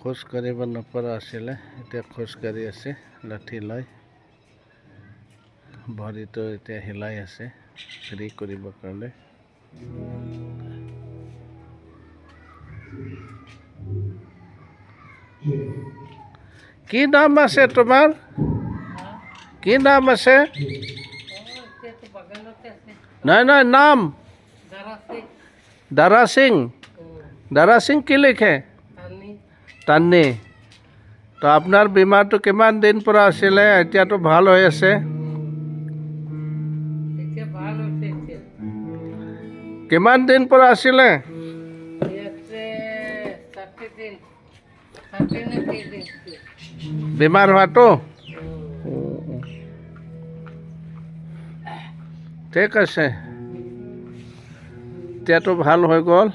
খোজ কাঢ়িব নপৰা আছিলে, এতিয়া খোজ কাঢ়ি আছে লাঠি লৈ। ভৰিটো এতিয়া হিলাই আছে ফ্ৰী কৰিবৰ কাৰণে। কি নাম আছে তোমাৰ? কি নাম আছে? নাই নাই নাম দাৰা সিং। দাৰা সিং কি লিখে? টান্নি। তো আপোনাৰ বেমাৰটো কিমান দিন পৰা আছিলে? এতিয়াতো ভাল হৈ আছে। কিমান দিন পৰা আছিলে? বেমাৰ হোৱাটো? ঠিক আছে, এতিয়াতো ভাল হৈ গ'ল।